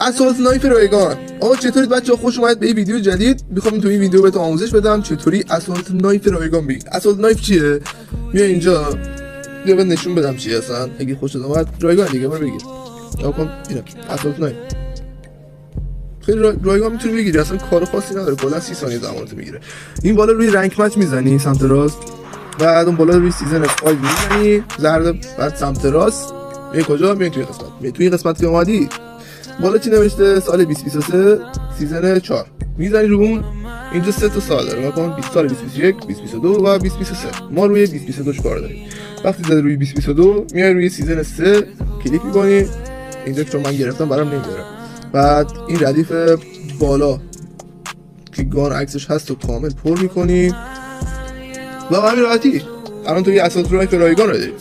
اسالت نایف رایگان. آقا چطورید بچه‌ها؟ خوش اومدید به این ویدیو جدید. میخوام تو این ویدیو بهتون آموزش بدم چطوری اسالت نایف رایگان بگیری. اسالت نایف چیه؟ بیا اینجا بیا بهت نشون بدم چیه اصلا. اگه خوشت اومد رایگان دیگه برو بگیر. نگاه کن اینا اسالت نایف. خیلی رایگان میتونی بگیری، اصلا کار خاصی نداره، کلا 30 ثانیه زمانت میگیره. این بالا روی رنک مچ میزنی سمت راست، بعد اون بالا روی سیزن 5 میزنی زرد، بعد سمت راست میای کجا؟ میای توی قسمت. توی قسمت که اومدی بالا چی نوشته؟ سال 2023 سیزن 4 میزنی رو اون. اینجا 3 تا سال داره، مثلا 20 سال 2021 2022 و 2023. ما روی 2022 کار داریم. وقتی زدی روی 2022 میای روی سیزن 3 کلیک می‌کنی. اینجا چون من گرفتم برام نمیاره. بعد این ردیف بالا که گان عکسش هست و کامل پر می‌کنی و همین راحتی الان تو یه اساس رایگان رو داری.